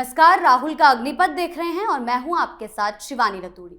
नमस्कार, राहुल का अग्निपथ देख रहे हैं और मैं हूं आपके साथ शिवानी रतूड़ी।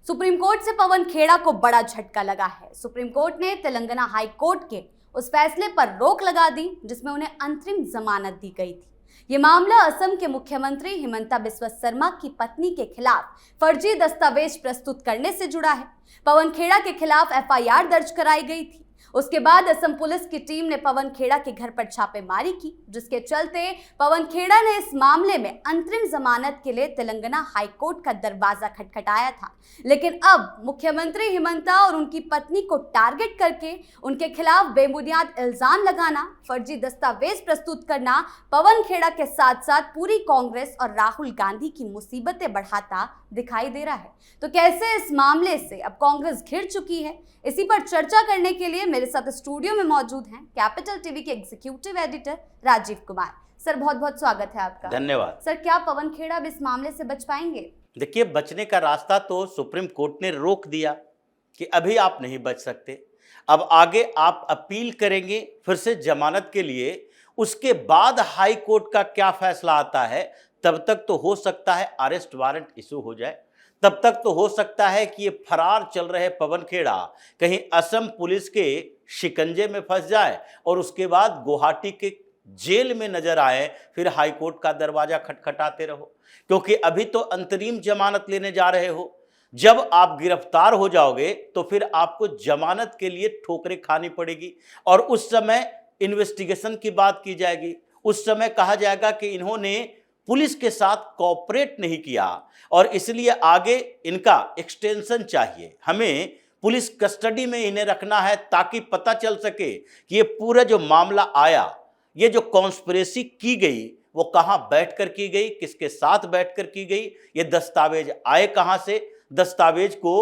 सुप्रीम कोर्ट से पवन खेड़ा को बड़ा झटका लगा है। सुप्रीम कोर्ट ने तेलंगाना हाई कोर्ट के उस फैसले पर रोक लगा दी जिसमें उन्हें अंतरिम जमानत दी गई थी। ये मामला असम के मुख्यमंत्री हिमंता बिस्वा शर्मा की पत्नी के खिलाफ फर्जी दस्तावेज प्रस्तुत करने से जुड़ा है। पवन खेड़ा के खिलाफ एफआईआर दर्ज कराई गई थी। उसके बाद असम पुलिस की टीम ने पवन खेड़ा के घर पर छापेमारी की, जिसके चलते पवन खेड़ा ने इस मामले में अंतरिम जमानत के लिए तेलंगाना हाई कोर्ट का दरवाजा खटखटाया था। लेकिन अब मुख्यमंत्री हिमंता और उनकी पत्नी को टारगेट करके उनके खिलाफ बेबुनियाद इल्जाम लगाना, फर्जी दस्तावेज प्रस्तुत करना पवन खेड़ा के साथ साथ पूरी कांग्रेस और राहुल गांधी की मुसीबतें बढ़ाता दिखाई दे रहा है। तो कैसे इस मामले से अब कांग्रेस घिर चुकी है, इसी पर चर्चा करने के लिए मेरे साथ स्टूडियो में मौजूद हैं कैपिटल टीवी के executive editor Rajiv Kumar. Sir, बहुत बहुत स्वागत है आपका। धन्यवाद। सर, क्या पवन खेड़ा अब इस मामले से बच पाएंगे? देखिए, बचने का रास्ता तो सुप्रीम कोर्ट ने रोक दिया कि अभी आप नहीं बच सकते। अब आगे आप अपील करेंगे फिर से जमानत के लिए, उसके बाद हाई कोर्ट का क्या फैसला आता है, तब तक तो हो सकता है अरेस्ट वारंट इशू हो जाए। तब तक तो हो सकता है कि ये फरार चल रहे पवन खेड़ा कहीं असम पुलिस के शिकंजे में फंस जाए और उसके बाद गुवाहाटी के जेल में नजर आए, फिर हाई कोर्ट का दरवाजा खटखटाते रहो। क्योंकि अभी तो अंतरिम जमानत लेने जा रहे हो। जब आप गिरफ्तार हो जाओगे तो फिर आपको जमानत के लिए ठोकरें खानी पड़ेगी और उस समय इन्वेस्टिगेशन की बात की जाएगी। उस समय कहा जाएगा कि इन्होंने पुलिस के साथ कोऑपरेट नहीं किया और इसलिए आगे इनका एक्सटेंशन चाहिए। हमें पुलिस कस्टडी में इन्हें रखना है ताकि पता चल सके कि ये पूरा जो मामला आया, ये जो कॉन्स्पिरेसी की गई, वो कहां बैठकर की गई, किसके साथ बैठकर की गई, ये दस्तावेज आए कहां से, दस्तावेज को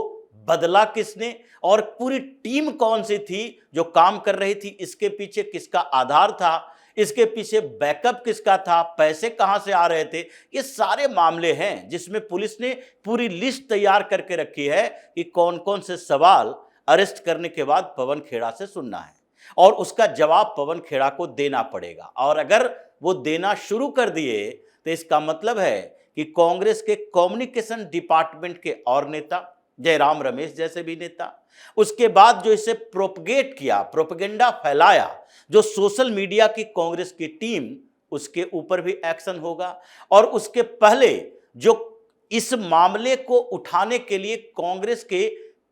बदला किसने और पूरी टीम कौन सी थी जो काम कर रही थी, इसके पीछे किसका आधार था, इसके पीछे बैकअप किसका था, पैसे कहां से आ रहे थे। ये सारे मामले हैं जिसमें पुलिस ने पूरी लिस्ट तैयार करके रखी है कि कौन कौन से सवाल अरेस्ट करने के बाद पवन खेड़ा से सुनना है और उसका जवाब पवन खेड़ा को देना पड़ेगा। और अगर वो देना शुरू कर दिए तो इसका मतलब है कि कांग्रेस के कम्युनिकेशन डिपार्टमेंट के और नेता, जयराम रमेश जैसे भी नेता, उसके बाद जो इसे प्रोपगेट किया, प्रोपेगेंडा फैलाया, जो सोशल मीडिया की कांग्रेस की टीम, उसके ऊपर भी एक्शन होगा। और उसके पहले जो इस मामले को उठाने के लिए कांग्रेस के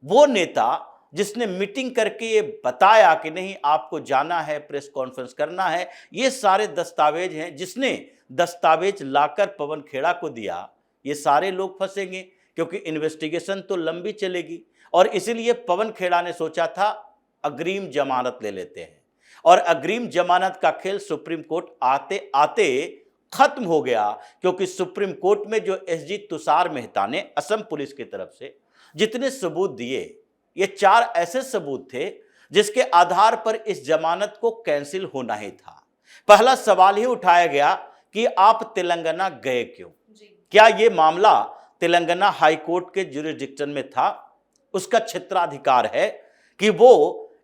वो नेता जिसने मीटिंग करके ये बताया कि नहीं आपको जाना है, प्रेस कॉन्फ्रेंस करना है, ये सारे दस्तावेज हैं, जिसने दस्तावेज लाकर पवन खेड़ा को दिया, ये सारे लोग फंसेंगे क्योंकि इन्वेस्टिगेशन तो लंबी चलेगी। और इसीलिए पवन खेड़ा ने सोचा था अग्रिम जमानत ले लेते हैं और अग्रिम जमानत का खेल सुप्रीम कोर्ट आते आते खत्म हो गया। क्योंकि सुप्रीम कोर्ट में जो एसजी तुषार मेहता ने असम पुलिस की तरफ से जितने सबूत दिए, ये 4 ऐसे सबूत थे जिसके आधार पर इस जमानत को कैंसिल होना ही था। पहला सवाल ही उठाया गया कि आप तेलंगाना गए क्यों? क्या ये मामला तेलंगाना हाई कोर्ट के ज्यूरिसडिक्शन में था? उसका क्षेत्राधिकार है कि वो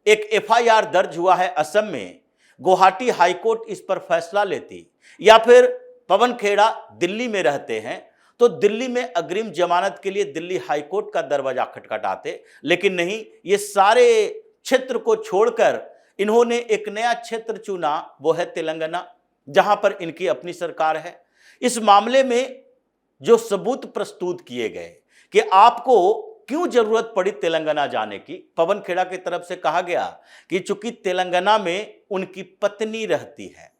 एक एफआईआर दर्ज हुआ है असम में, गुवाहाटी हाई कोर्ट इस पर फैसला लेती, या फिर पवन खेड़ा दिल्ली में रहते हैं तो दिल्ली में अग्रिम जमानत के लिए दिल्ली हाई कोर्ट का दरवाजा खटखटाते। लेकिन नहीं, ये सारे क्षेत्र को छोड़कर इन्होंने एक नया क्षेत्र चुना, वो है तेलंगाना, जहां पर इनकी अपनी सरकार है। इस मामले में जो सबूत प्रस्तुत किए गए कि आपको क्यों जरूरत पड़ी तेलंगाना जाने की, पवन खेड़ा की तरफ से कहा गया कि चूंकि तेलंगाना में उनकी पत्नी रहती है,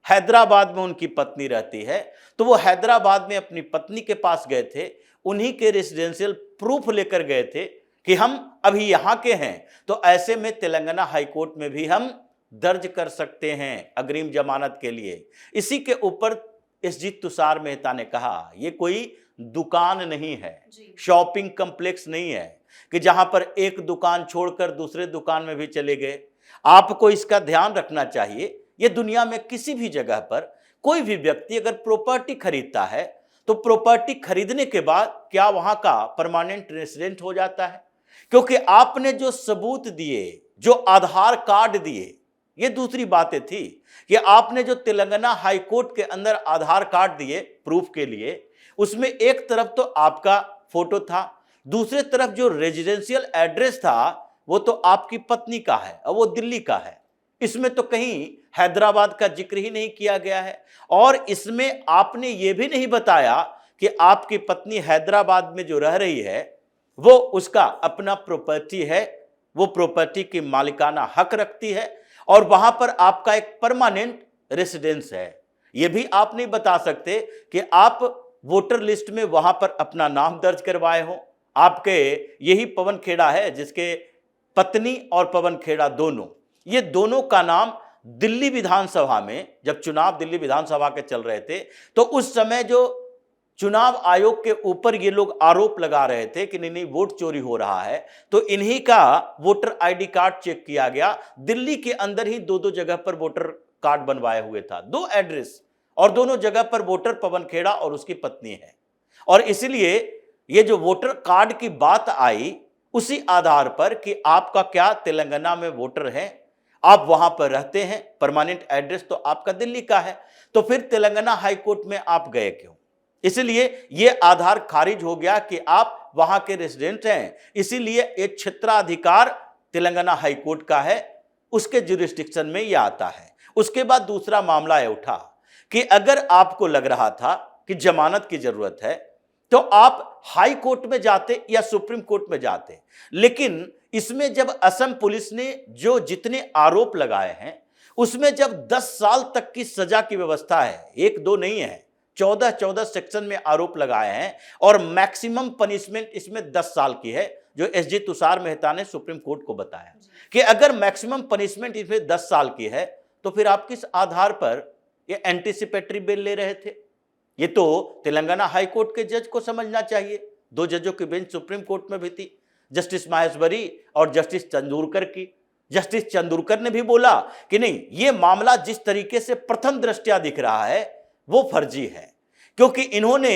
हैदराबाद में उनकी पत्नी रहती है, तो वो हैदराबाद में अपनी पत्नी के पास गए थे, उन्हीं के रेसिडेंशियल प्रूफ लेकर गए थे कि हम अभी यहां के हैं, तो ऐसे में तेलंगाना हाई कोर्ट में भी हम दर्ज कर सकते हैं अग्रिम जमानत के लिए। इसी के ऊपर एसजी तुषार मेहता ने कहा ये कोई दुकान नहीं है, शॉपिंग कॉम्प्लेक्स नहीं है कि जहां पर एक दुकान छोड़कर दूसरे दुकान में भी चले गए। आपको इसका ध्यान रखना चाहिए, ये दुनिया में किसी भी जगह पर कोई भी व्यक्ति अगर प्रॉपर्टी खरीदता है तो प्रॉपर्टी खरीदने के बाद क्या वहां का परमानेंट रेसिडेंट हो जाता है? क्योंकि आपने जो सबूत दिए, जो आधार कार्ड दिए, ये दूसरी बातें थी कि आपने जो तेलंगाना हाई कोर्ट के अंदर आधार कार्ड दिए प्रूफ के लिए, उसमें एक तरफ तो आपका फोटो था, दूसरे तरफ जो रेजिडेंशियल एड्रेस था वो तो आपकी पत्नी का है और वो दिल्ली का है। इसमें तो कहीं हैदराबाद का जिक्र ही नहीं किया गया है। और इसमें आपने ये भी नहीं बताया कि आपकी पत्नी हैदराबाद में जो रह रही है वो उसका अपना प्रॉपर्टी है, वो प्रॉपर्टी की मालिकाना हक रखती है और वहां पर आपका एक परमानेंट रेसिडेंस है। ये भी आप नहीं बता सकते कि आप वोटर लिस्ट में वहां पर अपना नाम दर्ज करवाए हो। आपके यही पवन खेड़ा है जिसके पत्नी और पवन खेड़ा दोनों, ये दोनों का नाम दिल्ली विधानसभा में, जब चुनाव दिल्ली विधानसभा के चल रहे थे तो उस समय जो चुनाव आयोग के ऊपर ये लोग आरोप लगा रहे थे कि नहीं वोट चोरी हो रहा है, तो इन्हीं का वोटर आईडी कार्ड चेक किया गया। दिल्ली के अंदर ही दो दो जगह पर वोटर कार्ड बनवाए हुए था, दो एड्रेस, और दोनों जगह पर वोटर पवन खेड़ा और उसकी पत्नी है। और इसलिए ये जो वोटर कार्ड की बात आई उसी आधार पर कि आपका क्या तेलंगाना में वोटर है, आप वहां पर रहते हैं, परमानेंट एड्रेस तो आपका दिल्ली का है, तो फिर तेलंगाना हाई कोर्ट में आप गए क्यों? इसलिए यह आधार खारिज हो गया कि आप वहां के रेजिडेंट हैं, इसीलिए एक क्षेत्राधिकार तेलंगाना हाई कोर्ट का है, उसके जुरिस्डिक्शन में यह आता है। उसके बाद दूसरा मामला यह उठा कि अगर आपको लग रहा था कि जमानत की जरूरत है तो आप हाई कोर्ट में जाते या सुप्रीम कोर्ट में जाते, लेकिन इसमें जब असम पुलिस ने जो जितने आरोप लगाए हैं उसमें जब 10 साल तक की सजा की व्यवस्था है, एक दो नहीं है, 14 सेक्शन में आरोप लगाए हैं और मैक्सिमम पनिशमेंट इसमें 10 साल की है, जो एसजी तुषार मेहता ने सुप्रीम कोर्ट को बताया कि अगर मैक्सिमम पनिशमेंट इसमें 10 साल की है तो फिर आप किस आधार पर ये एंटीसिपेटरी बेल ले रहे थे? ये तो तेलंगाना हाई कोर्ट के जज को समझना चाहिए। 2 जजों की बेंच सुप्रीम कोर्ट में भी थी, जस्टिस माहेश्वरी और जस्टिस चंदूरकर की। जस्टिस चंदूरकर ने भी बोला कि नहीं, ये मामला जिस तरीके से प्रथम दृष्टया दिख रहा है वो फर्जी है, क्योंकि इन्होंने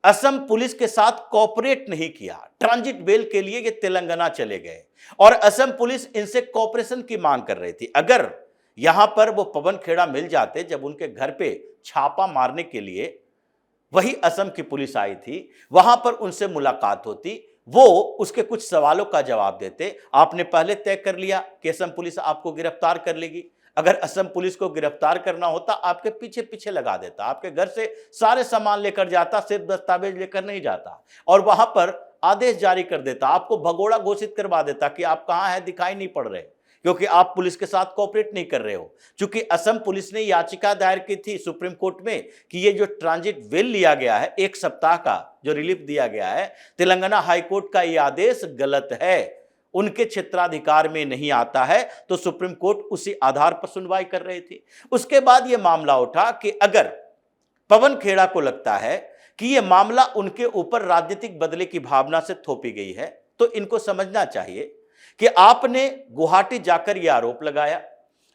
असम पुलिस के साथ कोऑपरेट नहीं किया। ट्रांजिट बेल के लिए ये तेलंगाना चले गए और असम पुलिस इनसे कोऑपरेशन की मांग कर रही थी। अगर यहां पर वो पवन खेड़ा मिल जाते, जब उनके घर पे छापा मारने के लिए वही असम की पुलिस आई थी, वहां पर उनसे मुलाकात होती, वो उसके कुछ सवालों का जवाब देते। आपने पहले तय कर लिया कि असम पुलिस आपको गिरफ्तार कर लेगी। अगर असम पुलिस को गिरफ्तार करना होता आपके पीछे पीछे लगा देता, आपके घर से सारे सामान लेकर जाता, सिर्फ दस्तावेज लेकर नहीं जाता, और वहां पर आदेश जारी कर देता, आपको भगोड़ा घोषित करवा देता कि आप कहां हैं, दिखाई नहीं पड़ रहे, क्योंकि आप पुलिस के साथ कोऑपरेट नहीं कर रहे हो। चूंकि असम पुलिस ने याचिका दायर की थी सुप्रीम कोर्ट में कि ये जो ट्रांजिट बेल लिया गया है, 1 सप्ताह का जो रिलीफ दिया गया है, तेलंगाना हाई कोर्ट का ये आदेश गलत है, उनके क्षेत्राधिकार में नहीं आता है, तो सुप्रीम कोर्ट उसी आधार पर सुनवाई कर रही थी। उसके बाद यह मामला उठा कि अगर पवन खेड़ा को लगता है कि यह मामला उनके ऊपर राजनीतिक बदले की भावना से थोपी गई है, तो इनको समझना चाहिए कि आपने गुवाहाटी जाकर यह आरोप लगाया,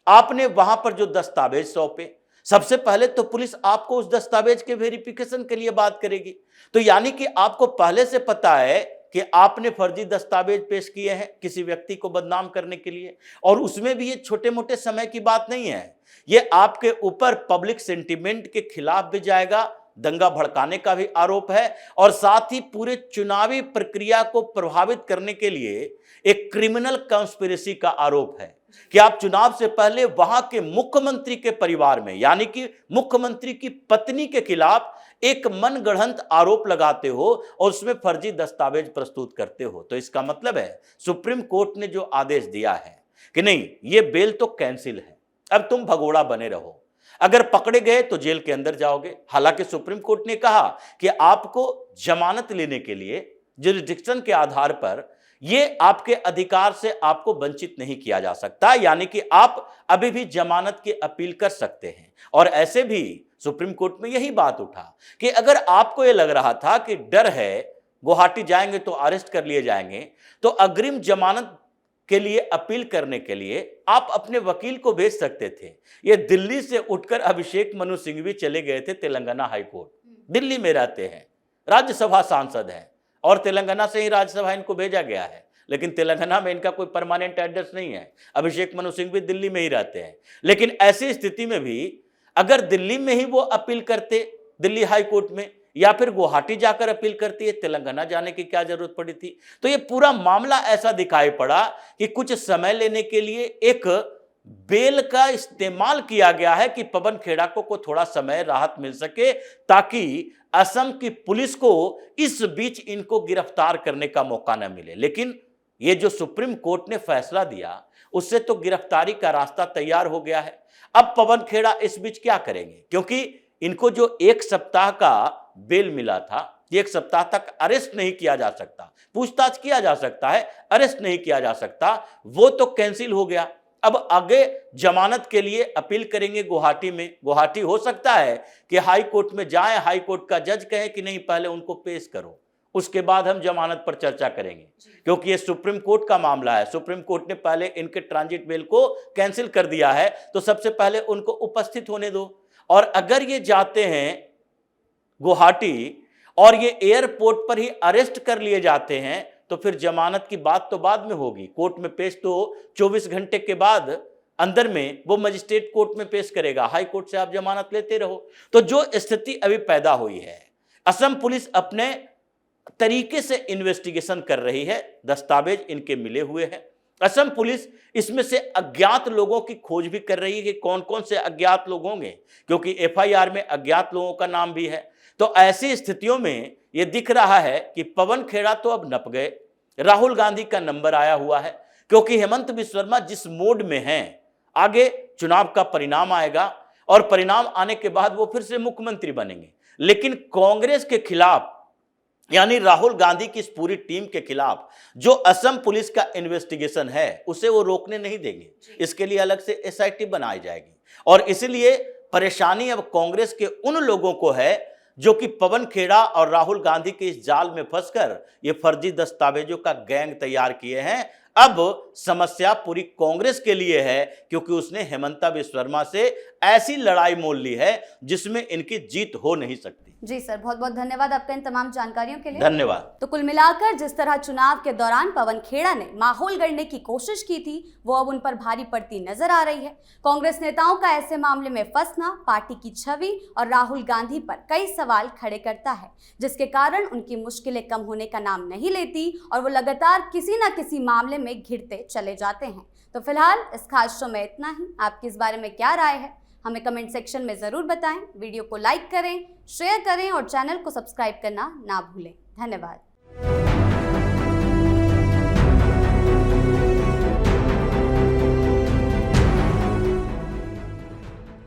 आपने वहां पर जो दस्तावेज सौंपे, सबसे पहले तो पुलिस आपको उस दस्तावेज के वेरिफिकेशन के लिए बात करेगी, तो यानी कि आपको पहले से पता है कि आपने फर्जी दस्तावेज पेश किए हैं किसी व्यक्ति को बदनाम करने के लिए, और उसमें भी ये छोटे मोटे समय की बात नहीं है, ये आपके ऊपर पब्लिक सेंटिमेंट के खिलाफ भी जाएगा, दंगा भड़काने का भी आरोप है, और साथ ही पूरे चुनावी प्रक्रिया को प्रभावित करने के लिए एक क्रिमिनल कंस्पिरेसी का आरोप है कि आप चुनाव से पहले वहां के मुख्यमंत्री के परिवार में, यानी कि मुख्यमंत्री की पत्नी के खिलाफ एक मनगढ़ंत आरोप लगाते हो और उसमें फर्जी दस्तावेज प्रस्तुत करते हो। तो इसका मतलब है सुप्रीम कोर्ट ने जो आदेश दिया है कि नहीं, ये बेल तो कैंसिल है, अब तुम भगोड़ा बने रहो, अगर पकड़े गए तो जेल के अंदर जाओगे। हालांकि सुप्रीम कोर्ट ने कहा कि आपको जमानत लेने के लिए जुरिस्डिक्शन के आधार पर ये आपके अधिकार से आपको वंचित नहीं किया जा सकता, यानी कि आप अभी भी जमानत की अपील कर सकते हैं। और ऐसे भी सुप्रीम कोर्ट में यही बात उठा कि अगर आपको ये लग रहा था कि डर है, गुवाहाटी जाएंगे तो अरेस्ट कर लिए जाएंगे, तो अग्रिम जमानत के लिए अपील करने के लिए आप अपने वकील को भेज सकते थे। ये दिल्ली से उठकर अभिषेक मनु सिंघवी चले गए थे तेलंगाना हाई कोर्ट, दिल्ली में रहते हैं, राज्यसभा सांसद हैं, और तेलंगाना से ही राज्यसभा इनको भेजा गया है, लेकिन तेलंगाना में इनका कोई परमानेंट एड्रेस नहीं है। अभिषेक मनु सिंह भी दिल्ली में ही रहते हैं। लेकिन ऐसी स्थिति में भी अगर दिल्ली में ही वो अपील करते, दिल्ली हाई कोर्ट में, या फिर गुवाहाटी जाकर अपील करती है, तेलंगाना जाने की क्या जरूरत पड़ी थी। तो ये पूरा मामला ऐसा दिखाई पड़ा कि कुछ समय लेने के लिए एक बेल का इस्तेमाल किया गया है कि पवन खेड़ा को थोड़ा समय राहत मिल सके, ताकि असम की पुलिस को इस बीच इनको गिरफ्तार करने का मौका न मिले। लेकिन ये जो सुप्रीम कोर्ट ने फैसला दिया, उससे तो गिरफ्तारी का रास्ता तैयार हो गया है। अब पवन खेड़ा इस बीच क्या करेंगे, क्योंकि इनको जो 1 सप्ताह का बेल मिला था, 1 सप्ताह तक अरेस्ट नहीं किया जा सकता, पूछताछ किया जा सकता है, अरेस्ट नहीं किया जा सकता, वो तो कैंसिल हो गया। अब आगे जमानत के लिए अपील करेंगे गुवाहाटी में। गुवाहाटी हो सकता है कि हाई कोर्ट में जाएं, हाई कोर्ट का जज कहे कि नहीं पहले उनको पेश करो, उसके बाद हम जमानत पर चर्चा करेंगे, क्योंकि ये सुप्रीम कोर्ट का मामला है। सुप्रीम कोर्ट ने पहले इनके ट्रांजिट बेल को कैंसिल कर दिया है, तो सबसे पहले उनको उपस्थित होने दो। और अगर ये जाते हैं गुवाहाटी और ये एयरपोर्ट पर ही अरेस्ट कर लिए जाते हैं, तो फिर जमानत की बात तो बाद में होगी। कोर्ट में पेश तो 24 घंटे के बाद अंदर में वो मजिस्ट्रेट कोर्ट में पेश करेगा, हाई कोर्ट से आप जमानत लेते रहो। तो जो स्थिति अभी पैदा हुई है, असम पुलिस अपने तरीके से इन्वेस्टिगेशन कर रही है, दस्तावेज इनके मिले हुए हैं। असम पुलिस इसमें से अज्ञात लोगों की खोज भी कर रही है कि कौन कौन से अज्ञात लोग होंगे, क्योंकि एफआईआर में अज्ञात लोगों का नाम भी है। तो ऐसी स्थितियों में यह दिख रहा है कि पवन खेड़ा तो अब नप गए, राहुल गांधी का नंबर आया हुआ है, क्योंकि हेमंत बिस्वा शर्मा जिस मोड में हैं, आगे चुनाव का परिणाम आएगा और परिणाम आने के बाद वो फिर से मुख्यमंत्री बनेंगे। लेकिन कांग्रेस के खिलाफ, यानी राहुल गांधी की इस पूरी टीम के खिलाफ जो असम पुलिस का इन्वेस्टिगेशन है, उसे वो रोकने नहीं देंगे। इसके लिए अलग से एसआईटी बनाई जाएगी। और इसलिए परेशानी अब कांग्रेस के उन लोगों को है जो कि पवन खेड़ा और राहुल गांधी के इस जाल में फंसकर ये फर्जी दस्तावेजों का गैंग तैयार किए हैं। अब समस्या पूरी कांग्रेस के लिए है, क्योंकि उसने हेमंता बिस्वा शर्मा से ऐसी लड़ाई मोल ली है जिसमें इनकी जीत हो नहीं सकती। जी सर, बहुत बहुत धन्यवाद आपका इन तमाम जानकारियों के लिए। धन्यवाद। तो कुल मिलाकर जिस तरह चुनाव के दौरान पवन खेड़ा ने माहौल गढ़ने की कोशिश की थी, वो अब उन पर भारी पड़ती नजर आ रही है। कांग्रेस नेताओं का ऐसे मामले में फंसना पार्टी की छवि और राहुल गांधी पर कई सवाल खड़े करता है, जिसके कारण उनकी मुश्किलें कम होने का नाम नहीं लेती और वो लगातार किसी न किसी मामले में घिरते चले जाते हैं। तो फिलहाल इस खास शो में इतना ही। आपकी इस बारे में क्या राय है, हमें कमेंट सेक्शन में जरूर बताएं। वीडियो को लाइक करें, शेयर करें और चैनल को सब्सक्राइब करना ना भूलें। धन्यवाद।